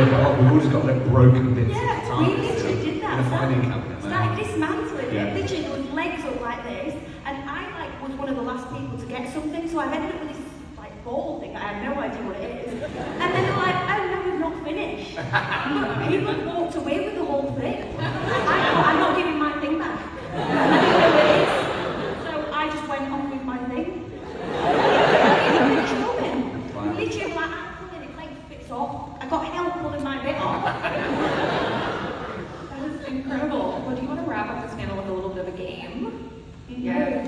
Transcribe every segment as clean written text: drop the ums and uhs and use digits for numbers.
rip it off. We've all just got like broken bits of the Yeah, TARDIS, we literally did that. in a filing cabinet. Started dismantling Yeah. it. Literally, there was legs up like this, and I was one of the last people to get something, so I ended up with this ball thing. I have no idea what it is. And then they're like, oh no, we've not finished. But people walked away with the whole thing. I thought, I'm not giving my thing back. I didn't know what it is. So I just went off with my thing. We literally like, I'm pulling it, like bits off. I got help pulling my bit off. That was incredible. Well, do you want to wrap up this panel with a little bit of a game? Yeah.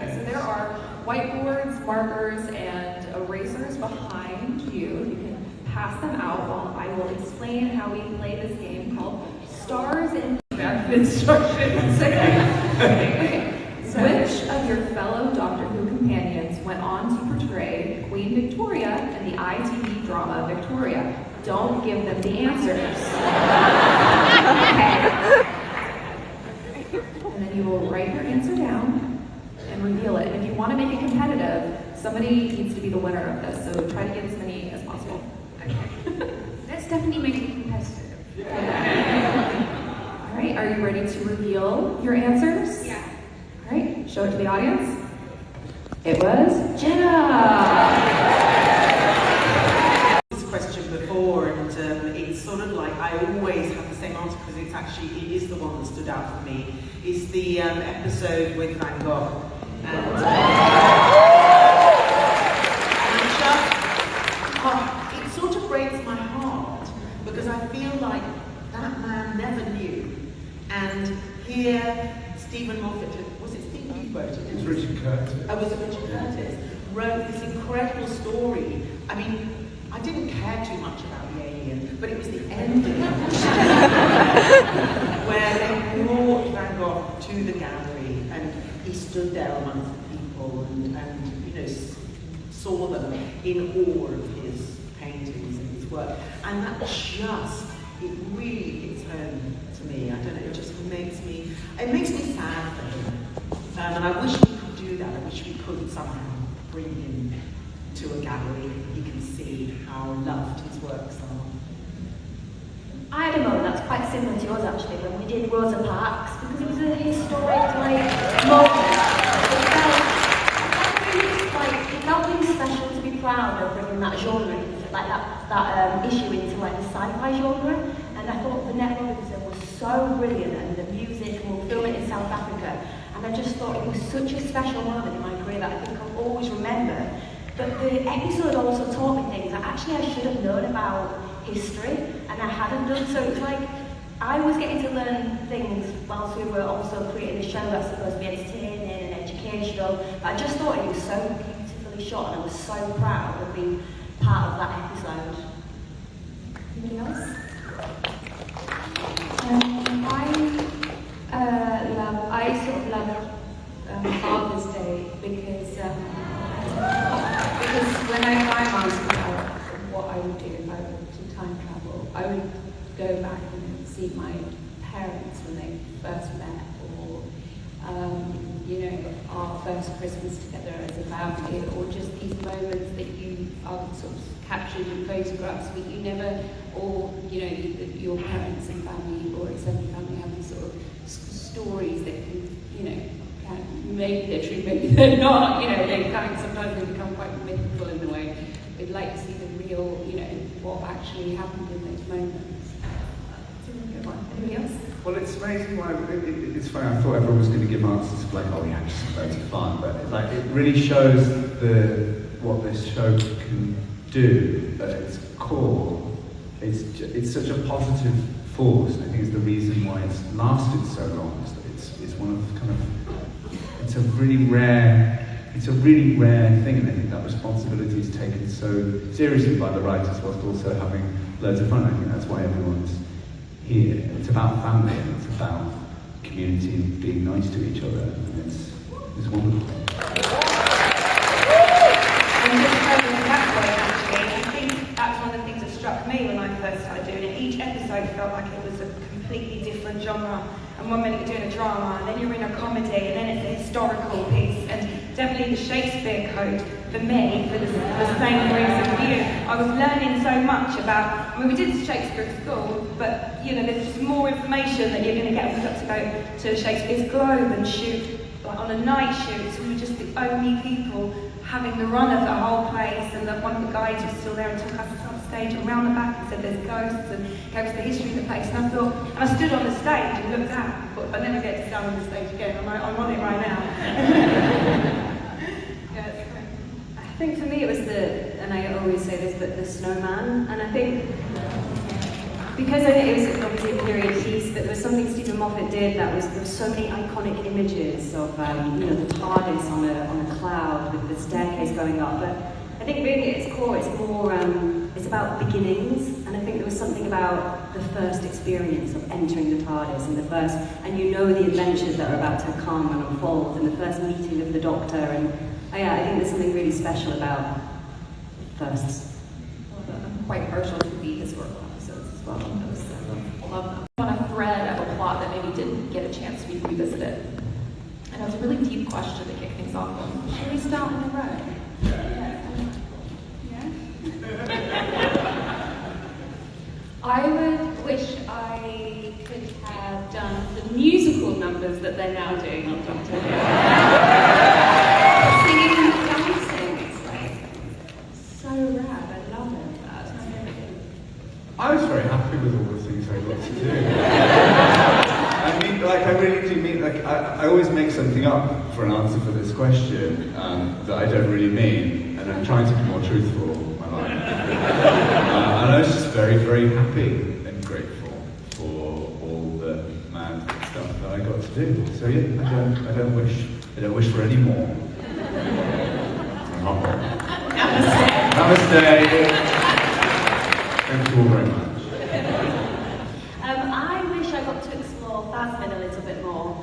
Okay, so there are whiteboards, markers, and erasers behind you. You can pass them out while I will explain how we play this game called Stars in Back of Instructions. Which of your fellow Doctor Who companions went on to portray Queen Victoria in the ITV drama Victoria? Don't give them the answers. Okay. And then you will write your answer down and reveal it. And if you want to make it competitive, somebody needs to be the winner of this, so try to get as many as possible. Okay. Let's definitely make it competitive. All right, are you ready to reveal your answers? Yeah. All right, show it to the audience. It was Jenna. Question before, and it's sort of like I always have the same answer because it is the one that stood out for me. Is the episode with Van Gogh, and it sort of breaks my heart because I feel like that man never knew, and here Stephen Moffat, was it Stephen you wrote it? It was Richard Curtis. Oh, was it Richard Curtis? Wrote this incredible story. I mean, I didn't care too much about the alien, but it was the ending where they brought Van Gogh to the gallery and he stood there amongst the people and you know, saw them in awe of his paintings and his work. And that just, it really hits home to me. I don't know, it just makes me sad for him. And I wish we could do that. I wish we could somehow bring him to a gallery and he can see how loved his works are. I had a moment that's quite similar to yours actually when we did Rosa Parks because it was a historic moment. It felt really special to be proud of bringing that genre, like that issue into like the sci-fi genre. And I thought Vanette Robinson was so brilliant and the music, and we'll film it in South Africa. And I just thought it was such a special moment in my career that I think I'll always remember. But the episode also taught me things that actually I should have known about history, and I hadn't done. So it's like I was getting to learn things whilst we were also creating a show that's supposed to be entertaining and educational. But I just thought it was so beautifully shot, and I was so proud of being part of that episode. Anybody else? I sort of love Father's Day because when I asked about what I would do if I were to time travel, I would go back and see my parents when they first met, or our first Christmas together as a family, or just these moments that you are sort of captured in photographs, but you never, or your parents and family or extended family have these sort of stories that can, maybe they're true, maybe they're not. Sometimes they become quite mythical in a way. We'd like to see the real, what actually happened in those moments. Anybody else? Well, it's amazing why it's funny. I thought everyone was going to give answers like, oh yeah, just loads of fun, but it really shows what this show can do at its core. It's such a positive force, and I think it's the reason why it's lasted so long. It's one of it's a really rare thing, and I think that responsibility is taken so seriously by the writers whilst also having loads of fun. I think that's why everyone's here. It's about family, and it's about community and being nice to each other, and it's wonderful. And just going that way, actually, I think that's one of the things that struck me when I first started doing it. Each episode felt like it was a completely different genre. And 1 minute you're doing a drama, and then you're in a comedy, and then it's a historical piece. And definitely the Shakespeare Code for me, for the same reason for you. I was learning so much about, I mean, we did Shakespeare at school, but you know, there's just more information that you're going to get. We got to go to Shakespeare's Globe and shoot like, on a night shoot, so we were just the only people having the run of the whole place, and one of the guides was still there and took us on stage and round the back and said there's ghosts and gave us the history of the place. And I thought, and I stood on the stage and looked out and thought, if I never get to stand on the stage again, I'm on it right now. Yeah, it's great. I think for me it was and I always say this, but the snowman, and I think because I think it was obviously a period piece, but there was something Stephen Moffat did there was so many iconic images of you know, the TARDIS on a cloud with the staircase going up. But I think really at its core it's more it's about beginnings, and I think there was something about the first experience of entering the TARDIS and you know the adventures that are about to come and unfold, and the first meeting of the Doctor, and yeah, I think there's something really special about firsts. I'm quite partial to the historical episodes as well. I love them. On a thread of a plot that maybe didn't get a chance to be revisited. And it was a really deep question to kick things off with. Should we start in a row? I would wish I could have done the musical numbers that they're now doing on Doctor Who. Singing and dancing, it's like so rad. I love it. That's my favourite thing. I was very happy with all the things I got to do. I mean, like, I really do mean, like, I always make something up for an answer for this question that I don't really mean, and I'm trying to be more truthful in my life. And I was just very, very happy and grateful for all the mad stuff that I got to do. So yeah, I don't wish for any more. Namaste. Thank you all very much. I wish I got to explore Phasmin a little bit more.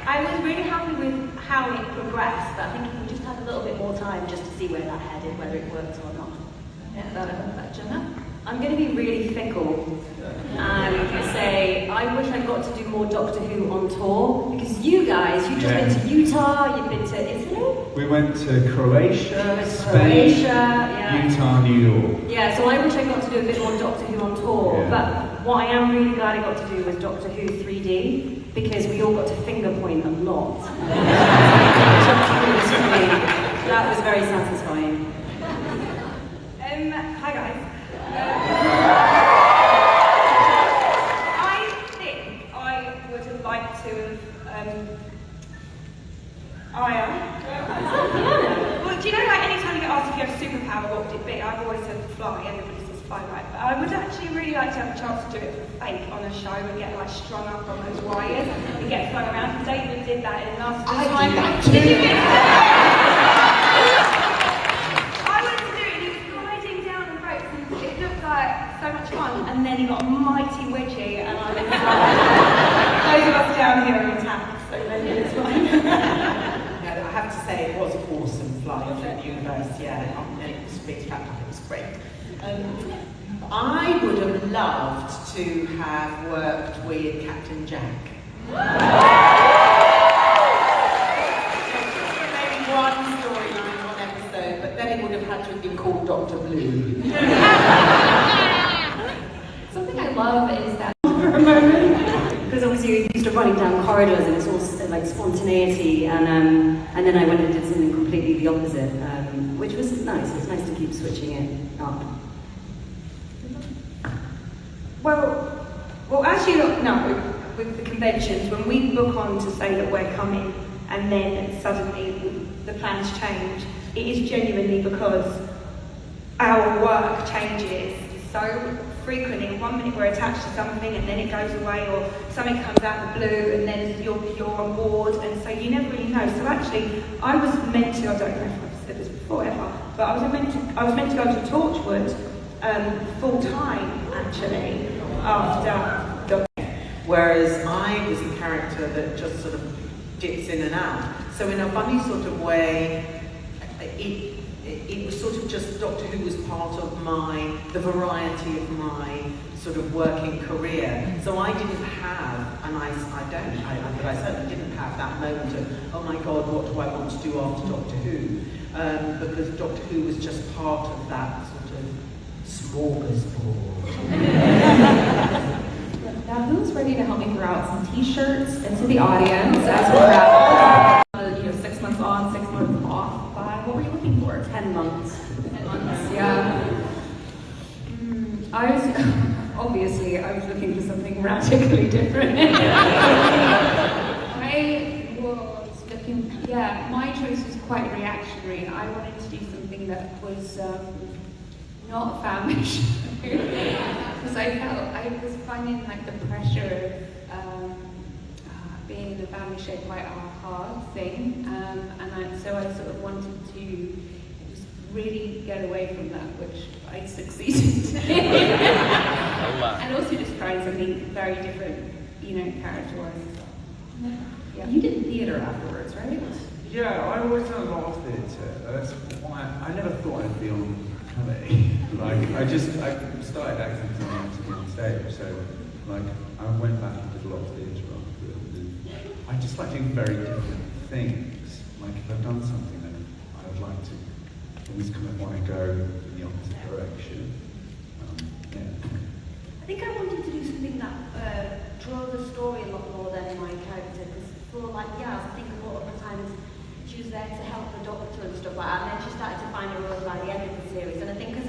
I was really happy with how it progressed, but I think if we just had a little bit more time just to see where that headed, whether it worked or not. Yeah, Jenna? I'm going to be really fickle and say I wish I got to do more Doctor Who on tour, because you guys, you've just been to Utah, you've been to Italy? We went to Croatia, Spain, Utah, New York. Yeah, so I wish I got to do a bit more Doctor Who on tour, but what I am really glad I got to do was Doctor Who 3D, because we all got to finger point a lot. That was very satisfying. Hi guys. I think I would have liked to have well, do you know, like, anytime you get asked if you have a superpower, what would it be? I've always said fly, everybody says fly, right? But I would actually really like to have a chance to do it for fake on a show and get, like, strung up on those wires and get flung around. David did that in last time. Did you get I wanted to do it, and he was gliding down the ropes, and it looked like so much fun, and then he got mighty witchy, and I was like, those of us down here are attacked, so maybe it's fine. I have to say, it was awesome flying through the universe, and it was spectacular, it was great. I would have loved to have worked with Captain Jack. Maybe one storyline, one episode, but then it would have had to have been called Dr. Blue. Something I love is that for a moment, because obviously you're used to running down corridors and it's all like spontaneity, and then I went and did something completely the opposite, which was nice. It's nice to keep switching it up. Well, as you know, with the conventions, when we book on to say that we're coming, and then suddenly the plans change, it is genuinely because our work changes so frequently. 1 minute we're attached to something and then it goes away, or something comes out of the blue and then you're on board, and so you never really know. So actually, I was meant to, I don't know if I've said this before ever, but I was meant to go to Torchwood full time actually after. Whereas I was the character that just sort of dips in and out. So in a funny sort of way, it was sort of just Doctor Who was part of the variety of my sort of working career. So I didn't have, and but I certainly didn't have that moment of, oh my God, what do I want to do after Doctor Who? Because Doctor Who was just part of that sort of smorgasbord. Now, who's ready to help me throw out some T-shirts into the audience as we wrap up? 6 months on, 6 months off. What were you looking for? 10 months. 10 months, yeah. I was looking for something radically different. I was looking, my choice was quite reactionary. I wanted to do something that was not a family show. Because I was finding like the pressure of being in a family show quite a hard thing. So I sort of wanted to just really get away from that, which I succeeded. And also just trying something very different, character-wise. Yeah. You did theatre afterwards, right? Yeah, I've always done a lot of theatre. That's why I never thought I'd be on comedy. I started acting to be on stage, so I went back and did a lot of theatre afterwards. I just like doing very different things. Like if I've done something, then I would like to always kind of want to go in the opposite direction. I think I wanted to do something that draw the story a lot more than my character, because for I think a lot of the times she was there to help the Doctor and stuff like that, and then she started to find her role by the end of the series. And I think as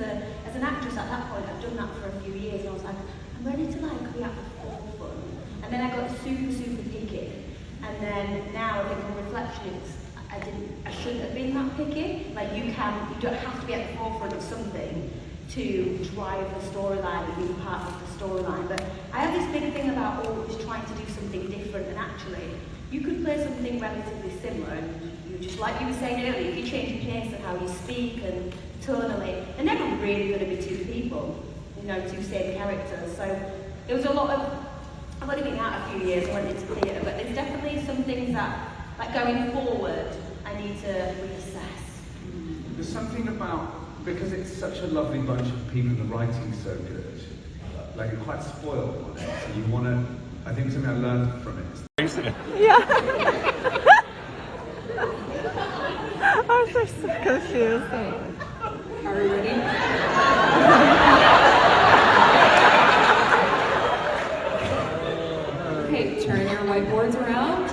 an actress at that point, I've done that for a few years, and I was like, I'm ready to be at the forefront. And then I got super, super picky. And then now I think on reflection, I shouldn't have been that picky. Like you don't have to be at the forefront of something to drive the storyline and be part of the storyline. But I have this big thing about always trying to do something different, and actually, you could play something relatively similar, and just like you were saying earlier, if you change the pace of how you speak and tonally, they're never really going to be two people, two same characters. So there was a lot of, I've only been out a few years, I went into theatre, but there's definitely some things that, like going forward, I need to reassess. There's something about, because it's such a lovely bunch of people, the writing's so good, like you're quite spoiled on it, so you want to, I think something I learned from it is yeah. I'm just so confused. Are we ready? Okay, turn your whiteboards around.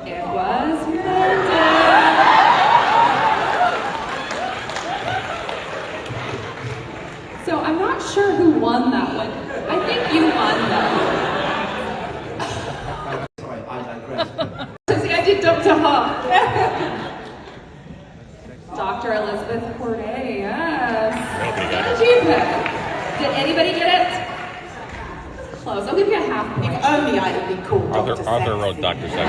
It was printed. So I'm not sure who won that one. I think you won that one. Sorry, I digress. See, I did Dr. Hawk. Dr. Elizabeth Corday, yes. What did you pick? Did anybody get it? Close. I'll give you a half point. If only I had been called Dr. Arthur wrote Dr. Sexy.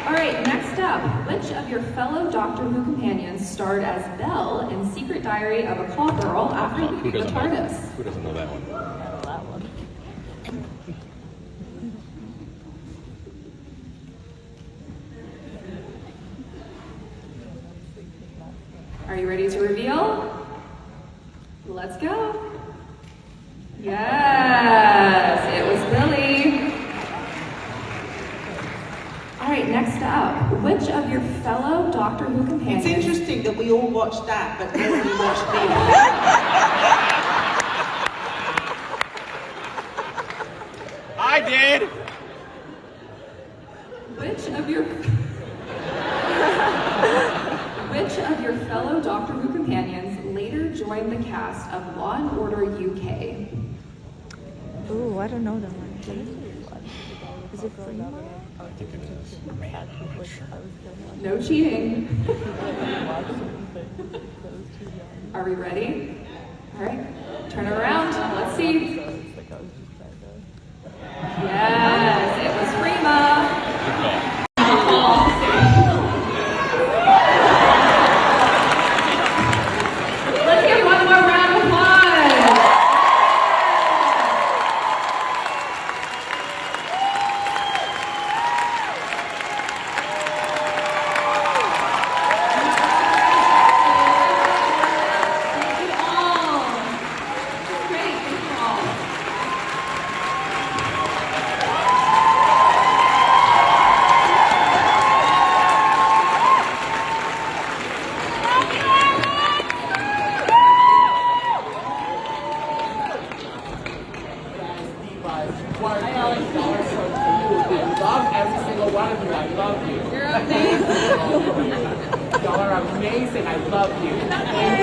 All right, next up. Which of your fellow Doctor Who companions starred as Belle in Secret Diary of a Call Girl after leaving the TARDIS? Who doesn't know that one? Are you ready to reveal? Let's go. Yes, it was Billy. All right, next up. Which of your fellow Doctor Who companions... It's interesting that we all watched that, but nobody watched me. I did! Which of your fellow Doctor Who companions later joined the cast of Law & Order UK? Ooh, I don't know that one. Is it Freema? I think it is. Man, I'm not sure. No cheating. Are we ready? All right, turn it around. Let's see. Yes, it was Freema. Let's give one more round of applause. Thank you all amazing. I love you. Thank